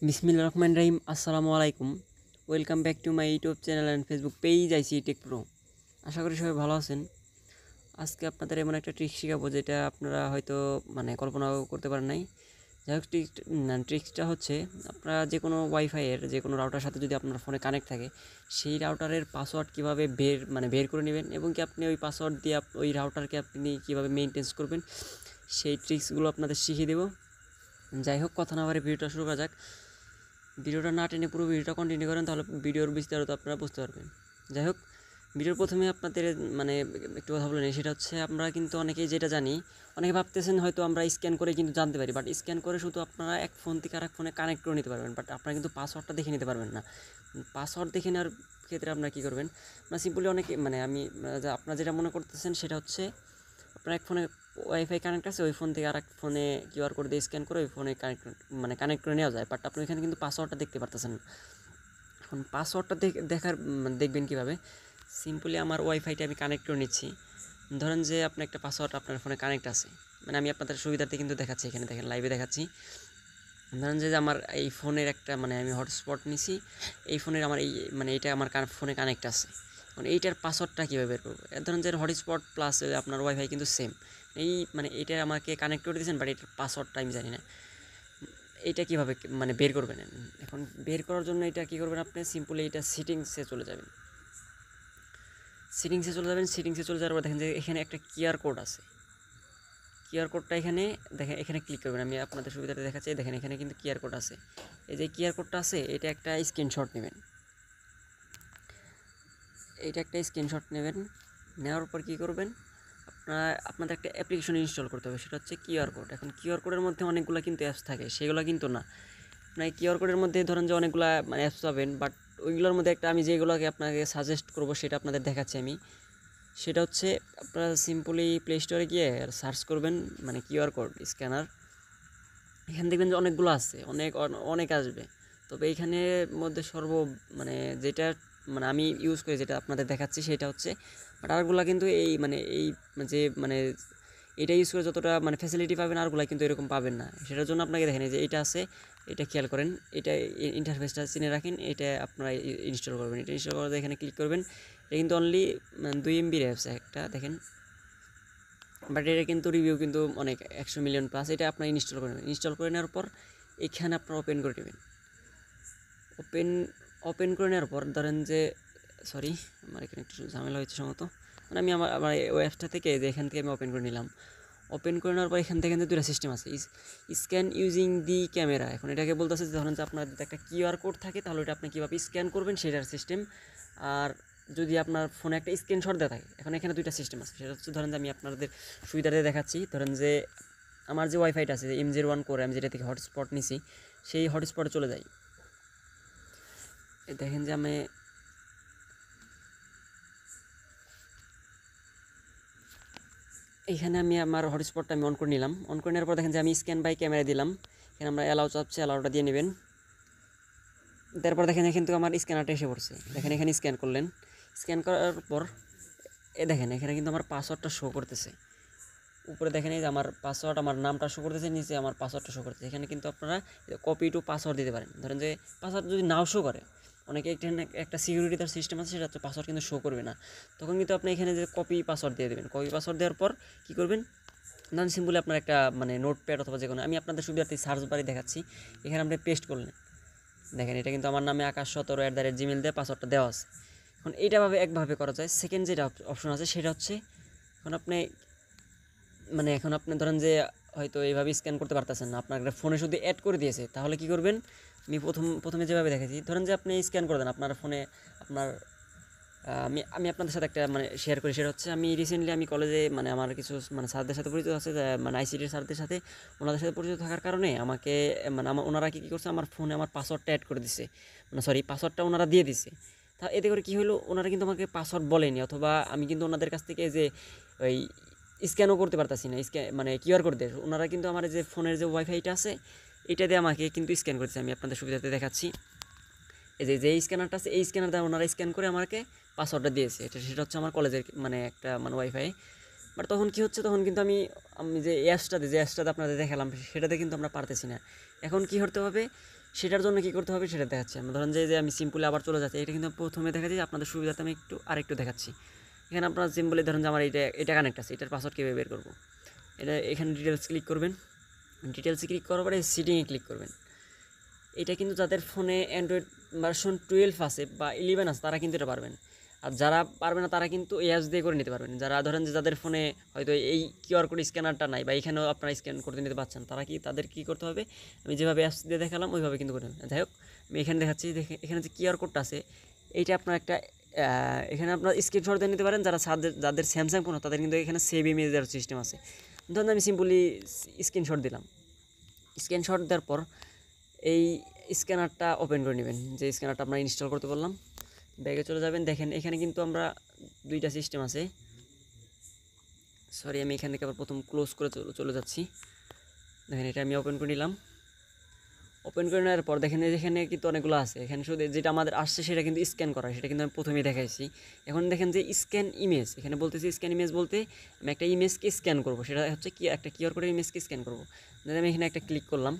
বিসমিল্লাহির রহমানির রহিম। আসসালামু আলাইকুম। Welcome back to my YouTube channel and Facebook page IC tech pro. আশা করি সবাই ভালো আছেন। আজকে আপনাদের এমন একটা ট্রিক শেখাবো যেটা আপনারা হয়তো কল্পনাও করতে পারেন নাই। যাই হোক, ট্রিক্সটা হচ্ছে আপনারা যে কোনো ওয়াইফাইয়ের যে কোনো রাউটার সাথে যদি আপনার ফোনে কানেক্ট থাকে, সেই রাউটারের পাসওয়ার্ড কীভাবে বের করে নেবেন এবং কি আপনি ওই পাসওয়ার্ড দিয়ে ওই রাউটারকে আপনি কীভাবে মেনটেন্স করবেন, সেই ট্রিক্সগুলো আপনাদের শিখিয়ে দেবো। যাই হোক, কথা না বাড়ে ভিডিওটা শুরু করা যাক। ভিডিওটা না টেনে পুরো ভিডিওটা কন্টিনিউ করেন, তাহলে ভিডিওর বিস্তারিত আপনারা বুঝতে পারবেন। যাই হোক, ভিডিওর প্রথমে আপনাদের একটু কথা বলে নিই। সেটা হচ্ছে, আমরা কিন্তু অনেকেই যেটা জানি, অনেকে ভাবতেছেন হয়তো আমরা স্ক্যান করে কিন্তু জানতে পারি, বাট স্ক্যান করে শুধু আপনারা এক ফোন থেকে আরেক ফোনে কানেক্ট করে নিতে পারবেন, বাট আপনারা কিন্তু পাসওয়ার্ডটা দেখে নিতে পারবেন না। পাসওয়ার্ড দেখে নেওয়ার ক্ষেত্রে আপনারা কী করবেন, সিম্পলি অনেকে আপনারা যেটা মনে করতেছেন সেটা হচ্ছে, আপনার এক ফোনে ওয়াইফাই কানেক্ট আছে, ওই ফোন থেকে আরেক ফোনে কিউআর কোড দিয়ে স্ক্যান করে ওই ফোনে কানেক্ট করে নেওয়া যায়, বাট আপনি এখানে কিন্তু পাসওয়ার্ডটা দেখতে পারতেছেন না। এখন পাসওয়ার্ডটা দেখবেন কীভাবে? সিম্পলি আমার ওয়াইফাইটা আমি কানেক্ট করে নিচ্ছি। ধরেন যে আপনার একটা পাসওয়ার্ড আপনার ফোনে কানেক্ট আছে, আমি আপনাদের সুবিধার্থে কিন্তু দেখাচ্ছি, এখানে দেখেন লাইভে দেখাচ্ছি। ধরেন যে আমার এই ফোনের একটা আমি হটস্পট নিছি, এই ফোনের আমার এইটা আমার ফোনে কানেক্ট আছে। মানে এইটার পাসওয়ার্ডটা কীভাবে বের করবো? ধরেন যে হটস্পট প্লাস আপনার ওয়াইফাই কিন্তু সেম, এইটা আমাকে কানেক্ট করে দিয়েছেন, বাট এটার পাসওয়ার্ডটা আমি জানি না। এইটা কীভাবে বের করবেন? এখন বের করার জন্য এটা কী করবেন, আপনি সিম্পলি এটা সেটিংসে চলে যাবেন। সেটিংসে চলে যাওয়ার পর দেখেন যে এখানে একটা কিউআর কোড আছে। কিউআর কোডটা এখানে ক্লিক করবেন। আমি আপনাদের সুবিধাটা দেখাচ্ছি। দেখেন এখানে কিন্তু কিউআর কোড আছে। এই যে কিউআর কোডটা আছে, এটা একটা স্ক্রিনশট নেবেন। নেওয়ার পর কী করবেন, আপনাদের একটা অ্যাপ্লিকেশন ইনস্টল করতে হবে, সেটা হচ্ছে কিউআর কোড। এখন কিউআর কোডের মধ্যে অনেকগুলো কিন্তু অ্যাপস থাকে, সেগুলো কিন্তু না। কিউআর কোডের মধ্যে ধরেন যে অনেকগুলো অ্যাপস পাবেন, বাট ওইগুলোর মধ্যে একটা আমি যেগুলোকে আপনাকে সাজেস্ট করবো সেটা আপনাদের দেখাচ্ছি আমি। সেটা হচ্ছে, আপনারা সিম্পলি প্লে স্টোরে গিয়ে সার্চ করবেন কিউআর কোড স্ক্যানার। এখানে দেখবেন যে অনেকগুলো আছে, অনেক আসবে। তবে এইখানের মধ্যে যেটা আমি ইউজ করি, যেটা আপনাদের দেখাচ্ছি সেটা হচ্ছে, বাট আরগুলা কিন্তু এটা ইউজ করে যতটা ফ্যাসিলিটি পাবেন, আরগুলা কিন্তু এরকম পাবেন না। সেটার জন্য আপনাকে দেখেন যে এটা আছে, এটা খেয়াল করেন, এটা ইন্টারফেসটা চিনে রাখেন, এটা আপনারা ইনস্টল করবেন। এটা ইনস্টল করে এখানে ক্লিক করবেন। এটা কিন্তু অনলি 2 MB অ্যাপস একটা, দেখেন, বাট এটা কিন্তু রিভিউ কিন্তু অনেক 100 মিলিয়ন প্লাস। এটা আপনার ইনস্টল করে নেবেন। ইনস্টল করে নেওয়ার পর এখানে আপনার ওপেন করে নেবেন। ওপেন করে নেওয়ার পর ধরেন যে, সরি, আমার এখানে একটু ঝামেলা হয়েছে সম্ভবত। আমি আমার ওই অ্যাপসটা থেকে যে এখান থেকে আমি ওপেন করে নিলাম। ওপেন করে নেওয়ার পর এখান থেকে কিন্তু দুটো সিস্টেম আছে, স্ক্যান ইউজিং দি ক্যামেরা। এখন এটাকে বলতেছে যে ধরেন যে আপনার যদি একটা কিউআর কোড থাকে, তাহলে এটা আপনি কীভাবে স্ক্যান করবেন সেটার সিস্টেম। আর যদি আপনার ফোনে একটা স্ক্রিনশট দেওয়া থাকে, এখন এখানে দুইটা সিস্টেম আছে। সেটা হচ্ছে, ধরেন যে আমি আপনাদের সুবিধাতে দেখাচ্ছি। ধরেন যে আমার যে ওয়াইফাইটা আছে, M01 করে আমি যেটা থেকে হটস্পট নিছি, সেই হটস্পটে চলে যাই। দেখেন যে এখানে আমি আমার হটস্পটটা অন করে নিলাম। অন করে নেওয়ার পর দেখেন যে আমি স্ক্যান বাই ক্যামেরা দিলাম। এখানে আমরা অ্যালাউ চাপছি, অ্যালাউটা দিয়ে নেবেন। তারপর দেখেন কিন্তু আমার স্ক্যানারটা এসে পড়ছে। দেখেন এখানে স্ক্যান করলেন। স্ক্যান করার পর দেখেন এখানে কিন্তু আমার পাসওয়ার্ডটা শো করতেছে। উপরে দেখেন এই যে আমার পাসওয়ার্ড, আমার নামটা শো করতেছে, নিচে আমার পাসওয়ার্ডটা শো করতেছে। এখানে কিন্তু আপনারা কপি টু পাসওয়ার্ড দিতে পারেন। ধরেন যে পাসওয়ার্ড যদি নাও শো করে, অনেকে একটা সিকিউরিটি তার সিস্টেম আছে, সেটা হচ্ছে পাসওয়ার্ড কিন্তু শো করবে না। তখন কিন্তু আপনি এখানে যে কপি পাসওয়ার্ড দিয়ে দেবেন। কপি পাসওয়ার্ড দেওয়ার পর কী করবেন, ধরেন সিম্পলি আপনার একটা নোটপ্যাড অথবা যে কোনো, আমি আপনাদের সুবিধার্থে সার্চ বারে দেখাচ্ছি। এখানে আপনি পেস্ট করলেন। দেখেন এটা কিন্তু আমার নামে aakash17@gmail দিয়ে পাসওয়ার্ডটা দেওয়া আছে। এখন এইটাভাবে একভাবে করা যায়। সেকেন্ড যেটা অপশন আছে সেটা হচ্ছে, এখন আপনি ধরেন যে হয়তো এইভাবে স্ক্যান করতে পারতেছেন না, আপনার একটা ফোনে শুধু অ্যাড করে দিয়েছে, তাহলে কি করবেন, আমি প্রথমে যেভাবে দেখেছি, ধরেন যে আপনি স্ক্যান করে দেন আপনার ফোনে আপনার আমি আপনাদের সাথে একটা শেয়ার করি। সেটা হচ্ছে, আমি রিসেন্টলি আমি কলেজে আমার কিছু স্যারদের সাথে পরিচিত আছে, আইসিটির স্যারদের সাথে, ওনাদের সাথে পরিচিত থাকার কারণে আমাকে ওনারা কী করছে, আমার ফোনে আমার পাসওয়ার্ডটা অ্যাড করে দিছে, পাসওয়ার্ডটা ওনারা দিয়ে দিছে। তা এতে করে কী হলো, ওনারা কিন্তু আমাকে পাসওয়ার্ড বলেনি, অথবা আমি কিন্তু ওনাদের কাছ থেকে যে ওই স্ক্যানও করতে পারতাছি না, কিউআর কোড দিয়ে। ওনারা কিন্তু আমার যে ফোনের যে ওয়াইফাইটা আছে, এটা দিয়ে আমাকে কিন্তু স্ক্যান করছে। আমি আপনাদের সুবিধাতে দেখাচ্ছি। এই যে স্ক্যানারটা আছে, এই স্ক্যানার দ্বারা ওনারা স্ক্যান করে আমাকে পাসওয়ার্ডটা দিয়েছে। সেটা হচ্ছে আমার কলেজের একটা ওয়াইফাই। বাট তখন কী হচ্ছে, তখন কিন্তু আমি যে অ্যাপসটাতে আপনাদের দেখালাম, সেটাতে কিন্তু আমরা পারতেছি না। এখন কী করতে হবে, সেটার জন্য কী করতে হবে সেটা দেখাচ্ছি। আমরা ধরেন যে আমি সিম্পলি আবার চলে যাচ্ছি, এটা কিন্তু প্রথমে দেখাচ্ছি, আপনাদের সুবিধাতে আমি আরেকটু দেখাচ্ছি। এখানে আপনারা সিম্পলি ধরেন যে আমার এটা কানেক্ট আছে, এটার পাসওয়ার্ড কীভাবে বের করবো। এটা এখানে ডিটেলস ক্লিক করবেন, ডিটেলসে ক্লিক করার পরে সিটিংয়ে ক্লিক করবেন। এটা কিন্তু যাদের ফোনে অ্যান্ড্রয়েড ভার্সন 12 আছে বা 11 আছে তারা কিন্তু এটা পারবেন। আর যারা পারবে না তারা কিন্তু এই অ্যাপস দিয়ে করে নিতে পারবেন। যারা ধরেন যে যাদের ফোনে হয়তো এই কিউআর কোড স্ক্যানারটা নাই বা এখানেও আপনারা স্ক্যান করতে নিতে পারছেন, তাদের কী করতে হবে, আমি যেভাবে অ্যাপস দিয়ে দেখালাম ওইভাবে কিন্তু করে নেবেন। যাই হোক, আমি এখানে দেখাচ্ছি, এখানে যে কিউআর কোডটা আছে এইটা আপনার একটা এখানে আপনার স্ক্রিনশট দিয়ে নিতে পারেন। যাদের স্যামসাং ফোন তাদের কিন্তু এখানে সেভ ইমেজ দেওয়ার সিস্টেম আছে। ধরুন আমি সিম্পলি স্ক্রিনশট দিলাম, স্ক্রিনশট দেওয়ার পর এই স্ক্যানারটা ওপেন করে নেবেন, যে স্ক্যানারটা আমরা ইনস্টল করতে বললাম। ব্যাগে চলে যাবেন, দেখেন এখানে কিন্তু আমরা দুইটা সিস্টেম আছে। সরি, আমি এখান থেকে আবার প্রথম ক্লোজ করে চলে যাচ্ছি। দেখেন এটা আমি ওপেন করে নিলাম। ওপেন করে নেওয়ার পর দেখেন এখানে কিন্তু অনেকগুলো আছে। এখানে শুধু যেটা আমাদের আসছে সেটা কিন্তু স্ক্যান করা, সেটা কিন্তু আমি প্রথমেই দেখাইছি। এখন দেখেন যে স্ক্যান ইমেজ, এখানে বলতেছি স্ক্যান ইমেজ বলতে আমি একটা ইমেজকে স্ক্যান করব, সেটা হচ্ছে কি একটা কিউআর কোডের ইমেজকে স্ক্যান করব। আমি এখানে একটা ক্লিক করলাম,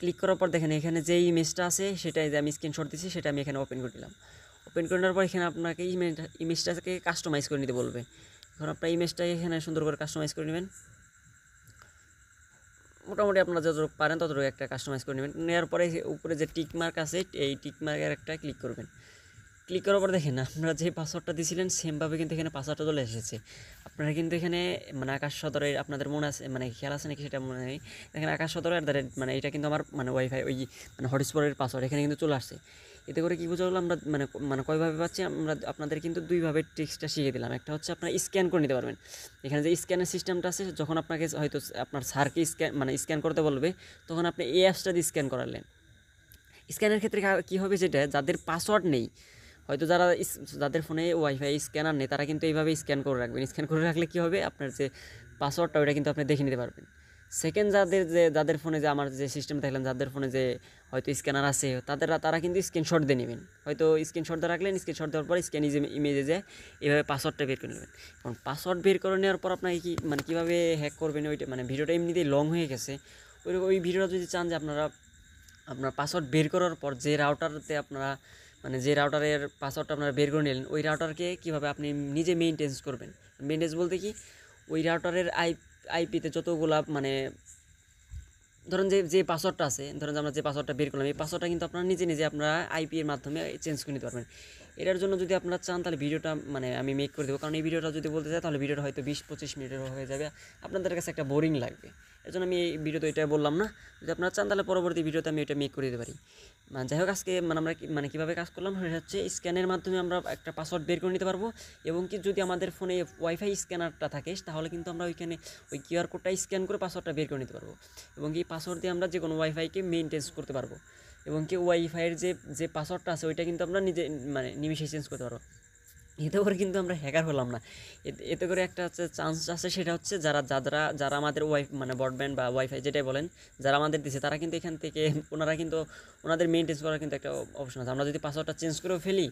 ক্লিক করার পর দেখেন এখানে যে ইমেজটা আছে সেটাই যে আমি স্ক্রিনশট দিচ্ছি সেটা আমি এখানে ওপেন করে দিলাম। ওপেন করে নেওয়ার পর এখানে আপনাকে ইমেজটাকে কাস্টমাইজ করে নিতে বলবে। এখন আপনার ইমেজটা এখানে সুন্দর করে কাস্টমাইজ করে নেবেন। মোটামুটি আপনারা যতটুকু পারেন ততটুকু একটা কাস্টমাইজ করে নেবেন। নেওয়ার পরে উপরে যে টিক মার্ক আছে এই টিক মার্কের একটা ক্লিক করবেন। ক্লিক করার পর দেখেন আপনারা যে পাসওয়ার্ডটা দিয়েছিলেন সেমভাবে কিন্তু এখানে পাসওয়ার্ডটা চলে এসেছে। আপনারা কিন্তু এখানে মানে আকাশ সদরের আপনাদের মনে আছে, মানে খেয়াল আছে নাকি সেটা মনে নেই। দেখেন আকাশ সদরের মানে এটা কিন্তু আমার মানে ওয়াইফাই ওই মানে হটস্পটের পাসওয়ার্ড এখানে কিন্তু চলে আসছে। এতে করে কী বোঝা হলো, আমরা মানে কয়ভাবে পাচ্ছি, আমরা আপনাদের কিন্তু দুইভাবে ট্রিক্সটা শিখিয়ে দিলাম। একটা হচ্ছে আপনারা স্ক্যান করে নিতে পারবেন। এখানে যে স্ক্যানের সিস্টেমটা আছে, যখন আপনাকে হয়তো আপনার স্যারকে স্ক্যান করতে বলবে তখন আপনি এই অ্যাপসটা দিয়ে স্ক্যান করালেন। স্ক্যানের ক্ষেত্রে কী হবে, যেটা যাদের পাসওয়ার্ড নেই, হয়তো যাদের ফোনে ওয়াইফাই স্ক্যানার নেই তারা কিন্তু এইভাবে স্ক্যান করে রাখবেন। স্ক্যান করে রাখলে কী হবে, আপনার যে পাসওয়ার্ডটা ওইটা কিন্তু আপনি দেখে নিতে পারবেন। সেকেন্ড, যাদের ফোনে যে আমার যে সিস্টেম দেখলাম, যাদের ফোনে যে হয়তো স্ক্যানার আছে তারা কিন্তু স্ক্রিনশট দিয়ে নেবেন। হয়তো স্ক্রিনশট দিয়ে রাখলেন, স্ক্রিনশট দেওয়ার পর স্ক্যান ইমেজে যে এইভাবে পাসওয়ার্ডটা বের করে নেবেন। কারণ পাসওয়ার্ড বের করে নেওয়ার পর আপনাকে কীভাবে হ্যাক করবেন ওইটা, মানে ভিডিওটা এমনিতেই লং হয়ে গেছে। ওই ভিডিওটা যদি চান যে আপনার পাসওয়ার্ড বের করার পর যে রাউটারতে আপনারা যে রাউটারের পাসওয়ার্ডটা আপনারা বের করে নিলেন ওই রাউটারকে কীভাবে আপনি নিজে মেইনটেন্স করবেন। মেইনটেন্স বলতে কি, ওই রাউটারের আইপিতে যতগুলা ধরুন যে পাসওয়ার্ডটা আছে, ধরুন আমরা যে পাসওয়ার্ডটা বের করলাম এই পাসওয়ার্ডটা কিন্তু আপনারা নিজে আপনারা আইপি এর মাধ্যমে চেঞ্জ করে নিতে পারবেন। এটার জন্য যদি আপনারা চান তাহলে ভিডিওটা আমি মেক করে দেবো, কারণ এই ভিডিওটা যদি বলতে চাই তাহলে ভিডিওটা হয়তো 20-25 মিনিটের হয়ে যাবে, আপনাদের কাছে একটা বোরিং লাগবে। এর জন্য আমি এই ভিডিওতে এটা বললাম না। যদি আপনারা চান তাহলে পরবর্তী ভিডিওতে আমি এটা মেক করে দিতে পারি। যাই হোক, আজকে আমরা কীভাবে কাজ করলাম সেটা হচ্ছে স্ক্যানের মাধ্যমে আমরা একটা পাসওয়ার্ড বের করে নিতে পারবো, এবং কি যদি আমাদের ফোনে ওয়াইফাই স্ক্যানারটা থাকে তাহলে কিন্তু আমরা ওইখানে ওই কিউআর কোডটা স্ক্যান করে পাসওয়ার্ডটা বের করে নিতে পারবো, এবং কি পাসওয়ার্ড দিয়ে আমরা যে কোনো ওয়াইফাইকে মেইনটেন্স করতে পারবো, এবং কি ওয়াইফাইয়ের যে পাসওয়ার্ডটা আছে ওইটা কিন্তু আমরা নিজে নিমিশে চেঞ্জ করতে পারবো। এতে করে কিন্তু আমরা হ্যাকার হলাম না। এতে করে একটা হচ্ছে চান্স আছে, সেটা হচ্ছে যারা আমাদের ব্রডব্যান্ড বা ওয়াইফাই যেটাই বলেন যারা আমাদের দিচ্ছে তারা কিন্তু এখান থেকে ওনাদের মেইনটেন্স করার কিন্তু একটা অপশন আছে। আমরা যদি পাসওয়ার্ডটা চেঞ্জ করেও ফেলি,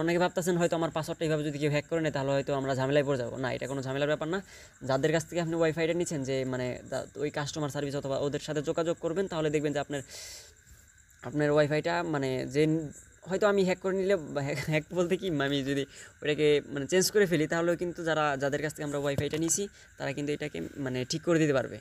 অনেকে ভাবতেছেন হয়তো আমার পাসওয়ার্ডটা এইভাবে যদি কেউ হ্যাক করে নেয় তাহলে হয়তো আমরা ঝামেলায় পড়ে যাবো। না, এটা কোনো ঝামেলার ব্যাপার না। যাদের কাছ থেকে আপনি ওয়াইফাইটা নিচ্ছেন, যে ওই কাস্টমার সার্ভিস অথবা ওদের সাথে যোগাযোগ করবেন, তাহলে দেখবেন যে আপনার ওয়াইফাইটা যে হয়তো আমি হ্যাক করে নিলে, হ্যাক বলতে কি আমি যদি ওটাকে চেঞ্জ করে ফেলি তাহলেও কিন্তু যাদের কাছ থেকে আমরা ওয়াইফাইটা নিছি তারা কিন্তু এটাকে ঠিক করে দিতে পারবে।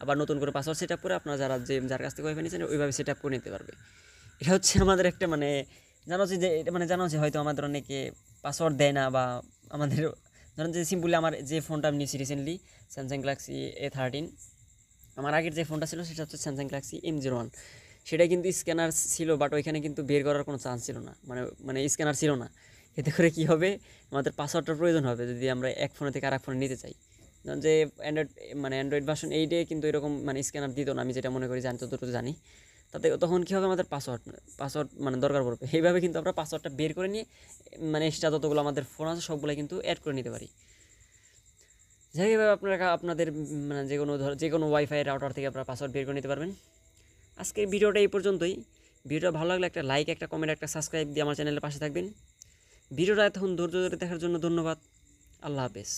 আবার নতুন করে পাসওয়ার্ড সেট আপ করে আপনারা যার কাছ থেকে ওয়াইফাই নিয়েছেন ওইভাবে সেট আপ করে নিতে পারবে। এটা হচ্ছে আমাদের একটা জানা উচিত যে জানা উচিত হয়তো আমাদের অনেকে পাসওয়ার্ড দেয় না, বা আমাদের ধরেন যে সিম্পলি আমার যে ফোনটা আমি নিয়েছি রিসেন্টলি স্যামসাং গ্যালাক্সি A13, আমার আগের যে ফোনটা ছিল সেটা হচ্ছে স্যামসাং গ্যালাক্সি M01। সেটা কিন্তু স্ক্যানার ছিল, বাট ওইখানে কিন্তু বের করার কোনো চান্স ছিল না, স্ক্যানার ছিল না। এতে করে কী হবে, আমাদের পাসওয়ার্ডটার প্রয়োজন হবে যদি আমরা এক ফোনে থেকে আরেক ফোনে নিতে চাই। যে অ্যান্ড্রয়েড ভার্সন 8-এ কিন্তু এরকম স্ক্যানার দিত না, আমি যেটা মনে করি যতটুকু জানি। তখন কী হবে, আমাদের পাসওয়ার্ড দরকার পড়বে। এইভাবে কিন্তু আমরা পাসওয়ার্ডটা বের করে নিয়ে এক্সট্রা যতগুলো আমাদের ফোন আছে সবগুলো কিন্তু অ্যাড করে নিতে পারি। যেভাবে আপনাদের যে কোনো ওয়াইফাই রাউটার থেকে আপনারা পাসওয়ার্ড বের করে নিতে পারবেন। আজকের ভিডিওটা এই পর্যন্তই। ভিডিওটা ভালো লাগলে একটা লাইক, একটা কমেন্ট, একটা সাবস্ক্রাইব দিয়ে আমার চ্যানেলের পাশে থাকবেন। ভিডিওটা এতক্ষণ ধৈর্য ধরে দেখার জন্য ধন্যবাদ। আল্লাহ হাফেজ।